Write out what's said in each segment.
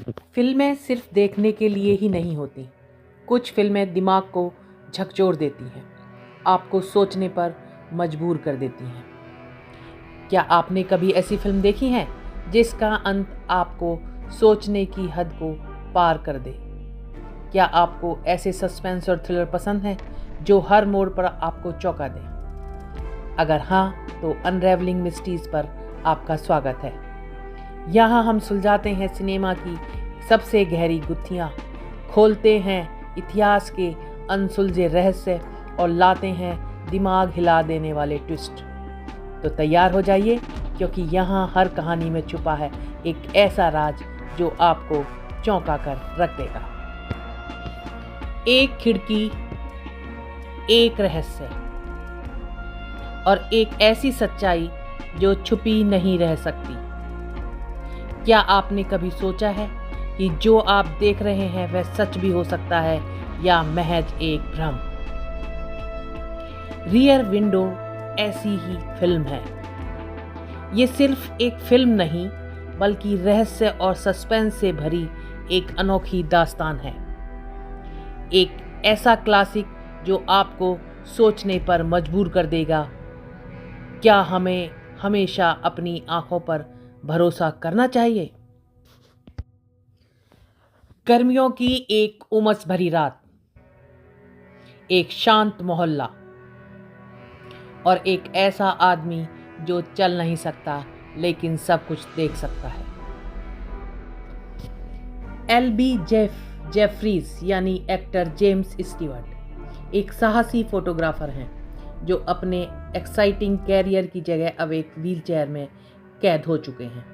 फिल्में सिर्फ देखने के लिए ही नहीं होती। कुछ फिल्में दिमाग को झकझोर देती हैं, आपको सोचने पर मजबूर कर देती हैं। क्या आपने कभी ऐसी फिल्म देखी है जिसका अंत आपको सोचने की हद को पार कर दे? क्या आपको ऐसे सस्पेंस और थ्रिलर पसंद हैं जो हर मोड़ पर आपको चौंका दें? अगर हाँ, तो अनरेवलिंग मिस्ट्रीज पर आपका स्वागत है। यहाँ हम सुलझाते हैं सिनेमा की सबसे गहरी गुत्थियाँ, खोलते हैं इतिहास के अनसुलझे रहस्य और लाते हैं दिमाग हिला देने वाले ट्विस्ट। तो तैयार हो जाइए, क्योंकि यहाँ हर कहानी में छुपा है एक ऐसा राज जो आपको चौंका कर रख देगा। एक खिड़की, एक रहस्य और एक ऐसी सच्चाई जो छुपी नहीं रह सकती। क्या आपने कभी सोचा है कि जो आप देख रहे हैं वह सच भी हो सकता है या महज एक भ्रम? रियर विंडो ऐसी ही फिल्म है। ये सिर्फ एक फिल्म नहीं, बल्कि रहस्य और सस्पेंस से भरी एक अनोखी दास्तान है। एक ऐसा क्लासिक जो आपको सोचने पर मजबूर कर देगा। क्या हमें हमेशा अपनी आंखों पर भरोसा करना चाहिए? गर्मियों की एक उमस भरी रात, एक शांत मोहल्ला और एक ऐसा आदमी जो चल नहीं सकता लेकिन सब कुछ देख सकता है। एलबी जेफरीज यानी एक्टर जेम्स स्टीवर्ट एक साहसी फोटोग्राफर हैं जो अपने एक्साइटिंग कैरियर की जगह अब एक व्हीलचेयर में कैद हो चुके हैं।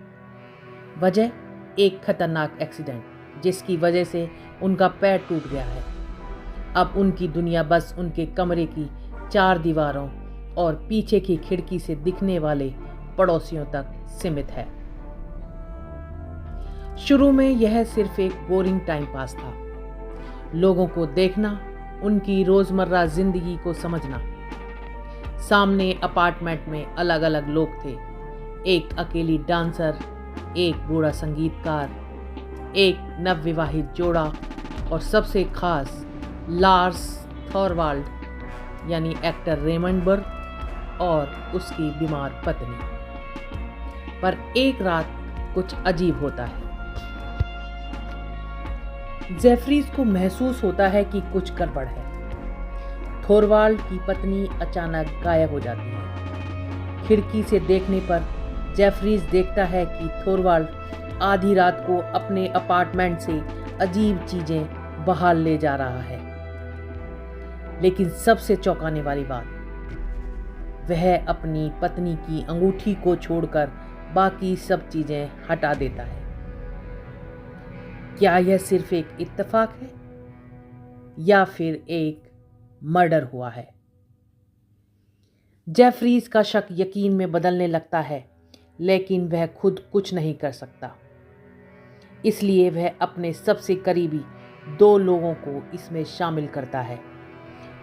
वजह एक खतरनाक एक्सीडेंट जिसकी वजह से उनका पैर टूट गया है। अब उनकी दुनिया बस उनके कमरे की चार दीवारों और पीछे की खिड़की से दिखने वाले पड़ोसियों तक सीमित है। शुरू में यह सिर्फ एक बोरिंग टाइम पास था, लोगों को देखना, उनकी रोजमर्रा जिंदगी को समझना। सामने अपार्टमेंट में अलग अलग लोग थे, एक अकेली डांसर, एक बूढ़ा संगीतकार, एक नवविवाहित जोड़ा और सबसे खास लार्स थॉरवाल्ड यानी एक्टर रेमंड बर्ग और उसकी बीमार पत्नी। पर एक रात कुछ अजीब होता है। जेफरीज को महसूस होता है कि कुछ गड़बड़ है। थोरवाल्ड की पत्नी अचानक गायब हो जाती है। खिड़की से देखने पर जेफरीज देखता है कि थोरवाल्ड आधी रात को अपने अपार्टमेंट से अजीब चीजें बाहर ले जा रहा है। लेकिन सबसे चौंकाने वाली बात, वह अपनी पत्नी की अंगूठी को छोड़कर बाकी सब चीजें हटा देता है। क्या यह सिर्फ एक इत्तेफाक है या फिर एक मर्डर हुआ है? जेफरीज का शक यकीन में बदलने लगता है, लेकिन वह खुद कुछ नहीं कर सकता। इसलिए वह अपने सबसे करीबी दो लोगों को इसमें शामिल करता है,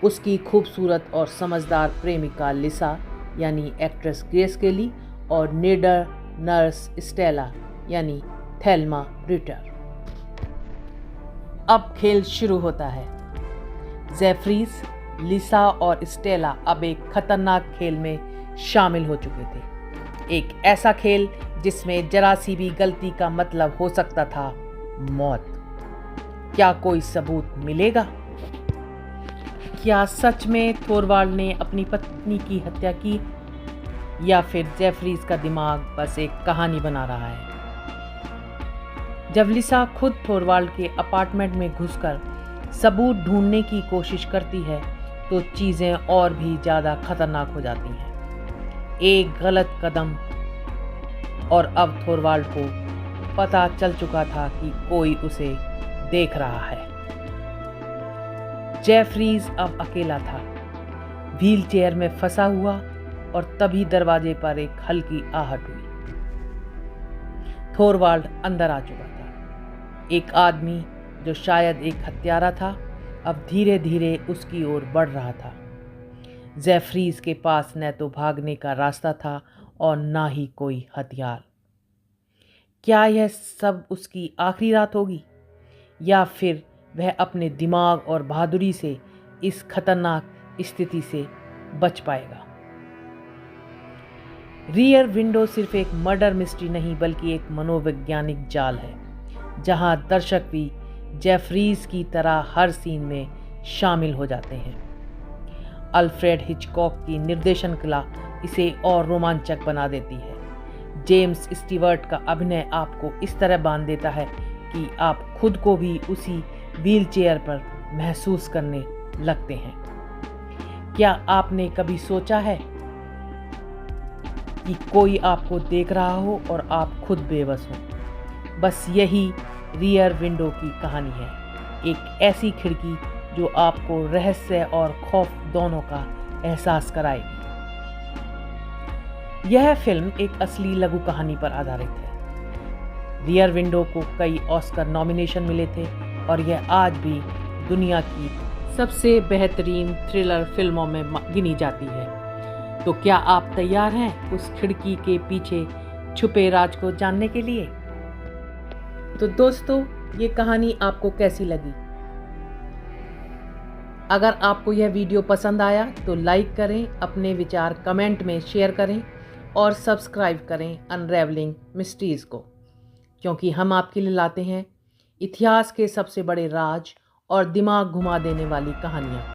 उसकी खूबसूरत और समझदार प्रेमिका लिसा यानी एक्ट्रेस ग्रेस केली और निडर नर्स स्टेला यानी थेल्मा रिटर। अब खेल शुरू होता है। जेफरीज, लिसा और स्टेला अब एक खतरनाक खेल में शामिल हो चुके थे। एक ऐसा खेल जिसमें जरा सी भी गलती का मतलब हो सकता था मौत। क्या कोई सबूत मिलेगा? क्या सच में थोरवाल्ड ने अपनी पत्नी की हत्या की, या फिर जेफरीज का दिमाग बस एक कहानी बना रहा है? जब लिसा खुद थोरवाल्ड के अपार्टमेंट में घुसकर सबूत ढूंढने की कोशिश करती है तो चीजें और भी ज्यादा खतरनाक हो जाती हैं। एक गलत कदम और अब थोरवाल्ड को पता चल चुका था कि कोई उसे देख रहा है। जेफरीज अब अकेला था, व्हीलचेयर में फंसा हुआ, और तभी दरवाजे पर एक हल्की आहट हुई। थोरवाल्ड अंदर आ चुका था। एक आदमी जो शायद एक हत्यारा था अब धीरे धीरे उसकी ओर बढ़ रहा था। जेफरीज के पास न तो भागने का रास्ता था और ना ही कोई हथियार। क्या यह सब उसकी आखिरी रात होगी, या फिर वह अपने दिमाग और बहादुरी से इस खतरनाक स्थिति से बच पाएगा। रियर विंडो सिर्फ एक मर्डर मिस्ट्री नहीं बल्कि एक मनोवैज्ञानिक जाल है, जहां दर्शक भी जेफरीज की तरह हर सीन में शामिल हो जाते हैं। अल्फ्रेड हिचकॉक की निर्देशन कला इसे और रोमांचक बना देती है। जेम्स स्टीवर्ट का अभिनय आपको इस तरह बांध देता है कि आप खुद को भी उसी व्हीलचेयर पर महसूस करने लगते हैं। क्या आपने कभी सोचा है कि कोई आपको देख रहा हो और आप खुद बेबस हो? बस यही रियर विंडो की कहानी है, एक ऐसी खिड़की जो आपको रहस्य और खौफ दोनों का एहसास कराएगी। यह फिल्म एक असली लघु कहानी पर आधारित है। रियर विंडो को कई ऑस्कर नॉमिनेशन मिले थे और यह आज भी दुनिया की सबसे बेहतरीन थ्रिलर फिल्मों में गिनी जाती है। तो क्या आप तैयार हैं उस खिड़की के पीछे छुपे राज को जानने के लिए? तो दोस्तों, ये कहानी आपको कैसी लगी? अगर आपको यह वीडियो पसंद आया तो लाइक करें, अपने विचार कमेंट में शेयर करें और सब्सक्राइब करें अनरेवलिंग मिस्ट्रीज़ को, क्योंकि हम आपके लिए लाते हैं इतिहास के सबसे बड़े राज और दिमाग घुमा देने वाली कहानियाँ।